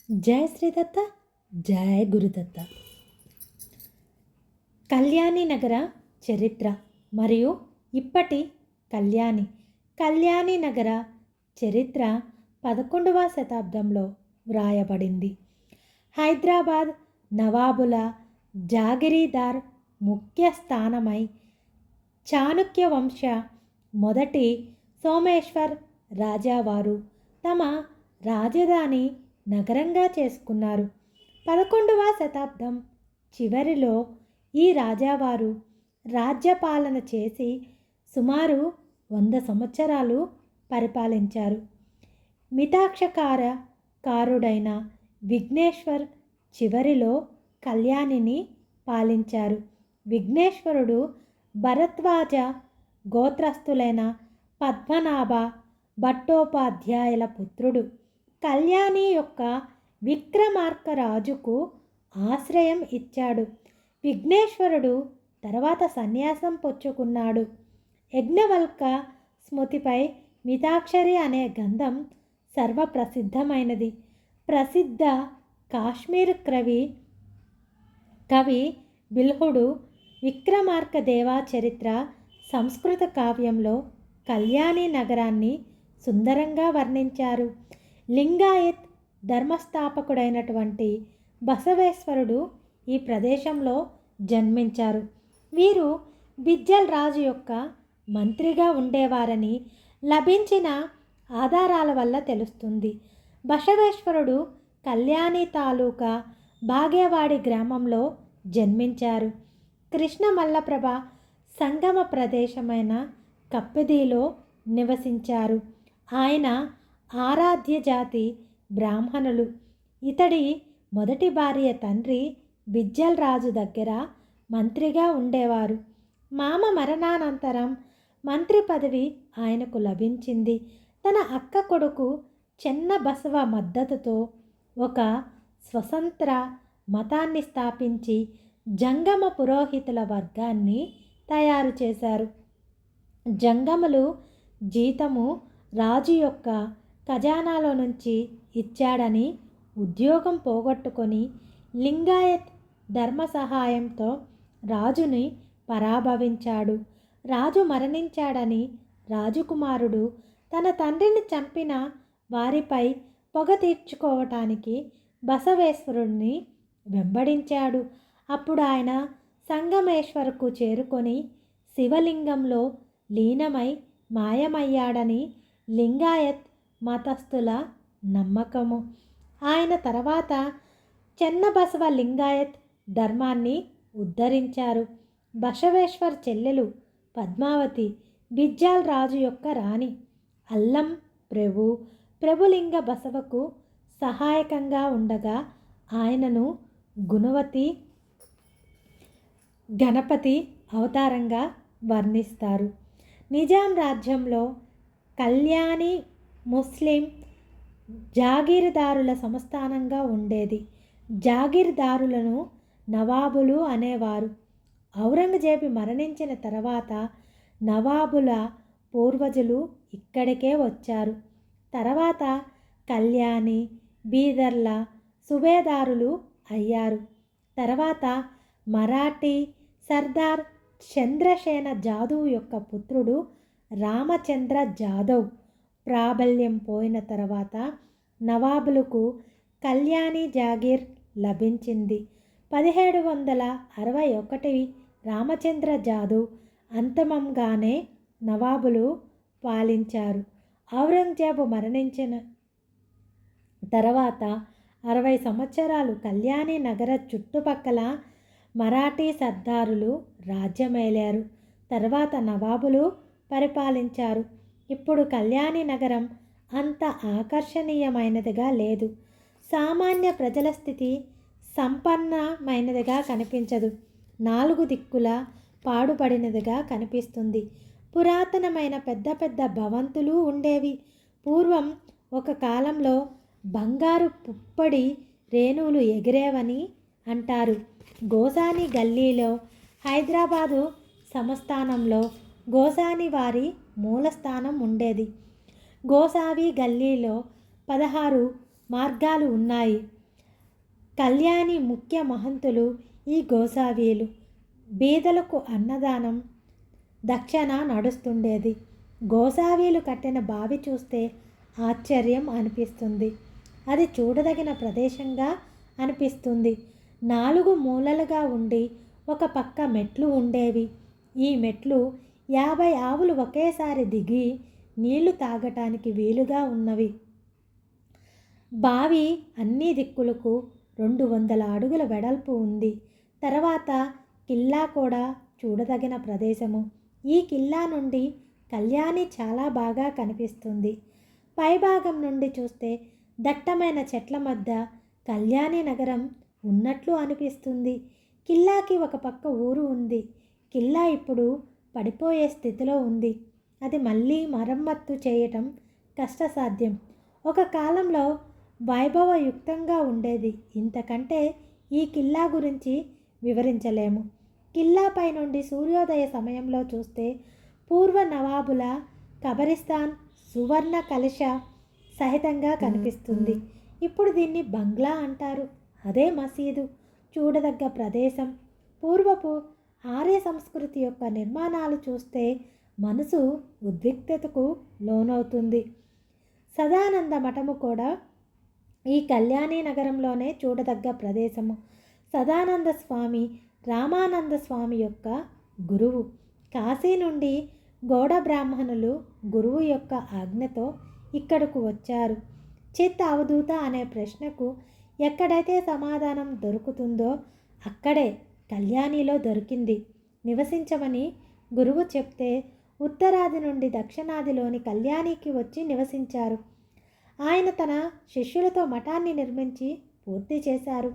జయ శ్రీదత్త, జయ గురుదత్త. కళ్యాణి నగర చరిత్ర మరియు ఇప్పటి కళ్యాణి నగర చరిత్ర 11వ శతాబ్దంలో వ్రాయబడింది. హైదరాబాద్ నవాబుల జాగిరీదార్ ముఖ్య స్థానమై చాణుక్య వంశ మొదటి సోమేశ్వర్ రాజావారు తమ రాజధాని నగరంగా చేసుకున్నారు. 11వ శతాబ్దం చివరిలో ఈ రాజావారు రాజ్యపాలన చేసి సుమారు 100 సంవత్సరాలు పరిపాలించారు. మితాక్షకారుడైన విఘ్నేశ్వర్ చివరిలో కళ్యాణిని పాలించారు. విఘ్నేశ్వరుడు భరద్వాజ గోత్రస్థులైన పద్మనాభ భట్టోపాధ్యాయుల పుత్రుడు. కళ్యాణి యొక్క విక్రమార్క రాజుకు ఆశ్రయం ఇచ్చాడు. విఘ్నేశ్వరుడు తర్వాత సన్యాసం పుచ్చుకున్నాడు. యజ్ఞవల్క స్మృతిపై మితాక్షరి అనే గ్రంథం సర్వప్రసిద్ధమైనది. ప్రసిద్ధ కాశ్మీర్ కవి బిల్హుడు విక్రమార్క దేవా చరిత్ర సంస్కృత కావ్యంలో కళ్యాణి నగరాన్ని సుందరంగా వర్ణించారు. లింగాయత్ ధర్మస్థాపకుడైనటువంటి బసవేశ్వరుడు ఈ ప్రదేశంలో జన్మించారు. వీరు బిజ్జల్ రాజు యొక్క మంత్రిగా ఉండేవారని లభించిన ఆధారాల వల్ల తెలుస్తుంది. బసవేశ్వరుడు కళ్యాణి తాలూకా బాగేవాడి గ్రామంలో జన్మించారు. కృష్ణ మల్లప్రభ సంగమ ప్రదేశమైన కప్పిదిలో నివసించారు. ఆయన ఆరాధ్య జాతి బ్రాహ్మణులు. ఇతడి మొదటి భార్య తండ్రి బిజ్జల్ రాజు దగ్గర మంత్రిగా ఉండేవారు. మామ మరణానంతరం మంత్రి పదవి ఆయనకు లభించింది. తన అక్క కొడుకు చెన్న బసవ మద్దతుతో ఒక స్వతంత్ర మతాన్ని స్థాపించి జంగమ పురోహితుల వర్గాన్ని తయారు చేశారు. జంగములు జీతము రాజు యొక్క ఖజానాలో నుంచి ఇచ్చాడని ఉద్యోగం పోగొట్టుకొని లింగాయత్ ధర్మ సహాయంతో రాజుని పరాభవించాడు. రాజు మరణించాడని రాజకుమారుడు తన తండ్రిని చంపిన వారిపై పొగ తీర్చుకోవటానికి బసవేశ్వరుడిని వెంబడించాడు. అప్పుడు ఆయన సంగమేశ్వరకు చేరుకొని శివలింగంలో లీనమై మాయమయ్యాడని లింగాయత్ మతస్థుల నమ్మకము. ఆయన తర్వాత చెన్నబసవ లింగాయత్ ధర్మాన్ని ఉద్ధరించారు. బసవేశ్వర్ చెల్లెలు పద్మావతి బిజ్జాల్ రాజు యొక్క రాణి. అల్లం ప్రభులింగ బసవకు సహాయకంగా ఉండగా ఆయనను గణపతి అవతారంగా వర్ణిస్తారు. నిజాం రాజ్యంలో కళ్యాణి ముస్లిం జాగీర్దారుల సంస్థానంగా ఉండేది. జాగీర్దారులను నవాబులు అనేవారు. ఔరంగజేబు మరణించిన తర్వాత నవాబుల పూర్వజులు ఇక్కడికే వచ్చారు. తర్వాత కళ్యాణి బీదర్ల సుబేదారులు అయ్యారు. తర్వాత మరాఠీ సర్దార్ చంద్రసేన జాదవ్ యొక్క పుత్రుడు రామచంద్ర జాదవ్ ప్రాబల్యం పోయిన తర్వాత నవాబులకు కళ్యాణి జాగీర్ లభించింది. 1761 రామచంద్ర జాదవ్ అంతమంగానే నవాబులు పాలించారు. ఔరంగజేబు మరణించిన తర్వాత 60 సంవత్సరాలు కళ్యాణి నగర చుట్టుపక్కల మరాఠీ సర్దారులు రాజ్యమేలారు. తర్వాత నవాబులు పరిపాలించారు. ఇప్పుడు కళ్యాణి నగరం అంత ఆకర్షణీయమైనదిగా లేదు. సామాన్య ప్రజల స్థితి సంపన్నమైనదిగా కనిపించదు. 4 దిక్కుల పాడుపడినదిగా కనిపిస్తుంది. పురాతనమైన పెద్ద పెద్ద భవంతులు ఉండేవి. పూర్వం ఒక కాలంలో బంగారు పుప్పడి రేణువులు ఎగిరేవని అంటారు. గోసాని గల్లీలో హైదరాబాదు సంస్థానంలో గోసాని వారి మూలస్థానం ఉండేది. గోసావి గల్లీలో 16 మార్గాలు ఉన్నాయి. కళ్యాణి ముఖ్య మహంతులు ఈ గోసావీలు. బీదలకు అన్నదానం దక్షిణ నడుస్తుండేది. గోసావీలు కట్టిన బావి చూస్తే ఆశ్చర్యం అనిపిస్తుంది. అది చూడదగిన ప్రదేశంగా అనిపిస్తుంది. 4 మూలలుగా ఉండి ఒక పక్క మెట్లు ఉండేవి. ఈ మెట్లు 50 ఆవులు ఒకేసారి దిగి నీళ్లు తాగటానికి వీలుగా ఉన్నవి. బావి అన్ని దిక్కులకు 200 అడుగుల వెడల్పు ఉంది. తర్వాత కిల్లా కూడా చూడదగిన ప్రదేశము. ఈ కిల్లా నుండి కళ్యాణి చాలా బాగా కనిపిస్తుంది. పైభాగం నుండి చూస్తే దట్టమైన చెట్ల మధ్య కళ్యాణి నగరం ఉన్నట్లు అనిపిస్తుంది. కిల్లాకి ఒక పక్క ఊరు ఉంది. కిల్లా ఇప్పుడు పడిపోయే స్థితిలో ఉంది. అది మళ్ళీ మరమ్మత్తు చేయటం కష్టసాధ్యం. ఒక కాలంలో వైభవయుక్తంగా ఉండేది. ఇంతకంటే ఈ కిల్లా గురించి వివరించలేము. కిల్లాపై నుండి సూర్యోదయ సమయంలో చూస్తే పూర్వ నవాబుల కబరిస్తాన్ సువర్ణ కలశ సహితంగా కనిపిస్తుంది. ఇప్పుడు దీన్ని బంగ్లా అంటారు. అదే మసీదు. చూడదగ్గ ప్రదేశం. పూర్వపు ఆర్య సంస్కృతి యొక్క నిర్మాణాలు చూస్తే మనసు ఉద్విగ్నతకు లోనవుతుంది. సదానంద మఠము కూడా ఈ కళ్యాణి నగరంలోనే చూడదగ్గ ప్రదేశము. సదానంద స్వామి రామానంద స్వామి యొక్క గురువు. కాశీ నుండి గౌడ బ్రాహ్మణులు గురువు యొక్క ఆజ్ఞతో ఇక్కడకు వచ్చారు. చిత్ అవధూత అనే ప్రశ్నకు ఎక్కడైతే సమాధానం దొరుకుతుందో అక్కడే కళ్యాణిలో దొరికింది. నివసించమని గురువు చెప్తే ఉత్తరాది నుండి దక్షిణాదిలోని కళ్యాణికి వచ్చి నివసించారు. ఆయన తన శిష్యులతో మఠాన్ని నిర్మించి పూర్తి చేశారు.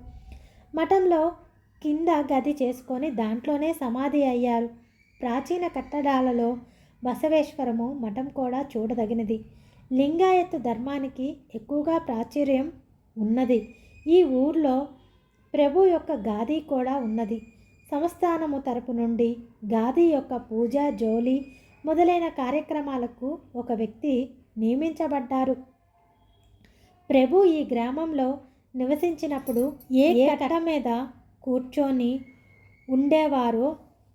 మఠంలో కింద గది చేసుకొని దాంట్లోనే సమాధి అయ్యారు. ప్రాచీన కట్టడాలలో బసవేశ్వరము మఠం కూడా చూడదగినది. లింగాయత్ ధర్మానికి ఎక్కువగా ప్రాచుర్యం ఉన్నది. ఈ ఊర్లో ప్రభు యొక్క గాది కూడా ఉన్నది. సంస్థానము తరపు నుండి గాది యొక్క పూజ జోలి మొదలైన కార్యక్రమాలకు ఒక వ్యక్తి నియమించబడ్డారు. ప్రభు ఈ గ్రామంలో నివసించినప్పుడు ఏ కట్ట మీద కూర్చొని ఉండేవారో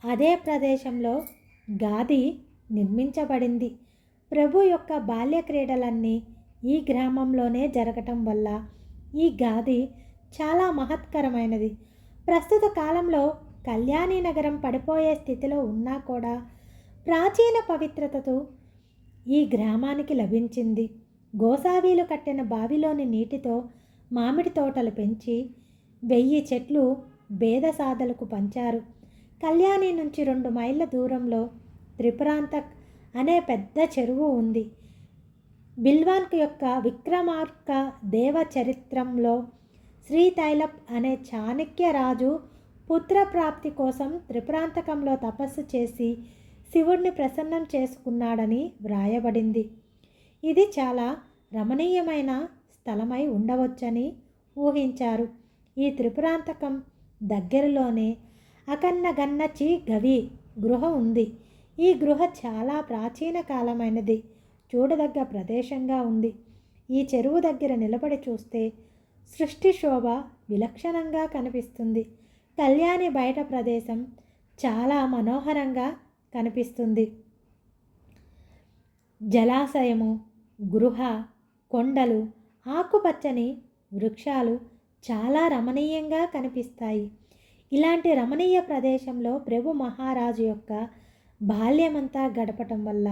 అదే ప్రదేశంలో గాది నిర్మించబడింది. ప్రభు యొక్క బాల్య క్రీడలన్నీ ఈ గ్రామంలోనే జరగటం వల్ల ఈ గాది చాలా మహత్కరమైనది. ప్రస్తుత కాలంలో కళ్యాణి నగరం పడిపోయే స్థితిలో ఉన్నా కూడా ప్రాచీన పవిత్రతతో ఈ గ్రామానికి లభించింది. గోసావీలు కట్టిన బావిలోని నీటితో మామిడి తోటలు పెంచి 1000 చెట్లు భేదసాదలకు పంచారు. కళ్యాణి నుంచి 2 మైళ్ళ దూరంలో త్రిపురాంతక్ అనే పెద్ద చెరువు ఉంది. బిల్వాన్ యొక్క విక్రమార్క దేవ చరిత్రంలో శ్రీతైలప్ అనే చాణక్య రాజు పుత్రప్రాప్తి కోసం త్రిపురాంతకంలో తపస్సు చేసి శివుడిని ప్రసన్నం చేసుకున్నాడని వ్రాయబడింది. ఇది చాలా రమణీయమైన స్థలమై ఉండవచ్చని ఊహించారు. ఈ త్రిపురాంతకం దగ్గరలోనే అకన్నగన్నచి గవి గృహ ఉంది. ఈ గృహ చాలా ప్రాచీన కాలమైనది. చూడదగ్గ ప్రదేశంగా ఉంది. ఈ చెరువు దగ్గర నిలబడి చూస్తే సృష్టి శోభ విలక్షణంగా కనిపిస్తుంది. కళ్యాణి బయట ప్రదేశం చాలా మనోహరంగా కనిపిస్తుంది. జలాశయము, గృహ, కొండలు, ఆకుపచ్చని వృక్షాలు చాలా రమణీయంగా కనిపిస్తాయి. ఇలాంటి రమణీయ ప్రదేశంలో ప్రభు మహారాజు యొక్క బాల్యమంతా గడపటం వల్ల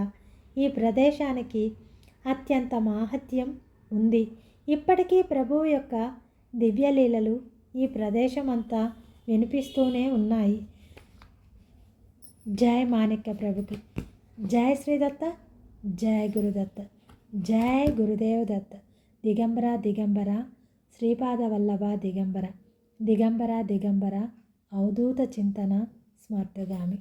ఈ ప్రదేశానికి అత్యంత మాహాత్మ్యం ఉంది. ఇప్పటికీ ప్రభువు యొక్క దివ్యలీలలు ఈ ప్రదేశమంతా వినిపిస్తూనే ఉన్నాయి. జై మాణిక్య ప్రభుకి. జై శ్రీదత్త, జై గురుదత్త, జై గురుదేవ్ దత్త. దిగంబర దిగంబర శ్రీపాద వల్లభ దిగంబర. దిగంబర దిగంబర అవధూత చింతన స్మర్తగామి.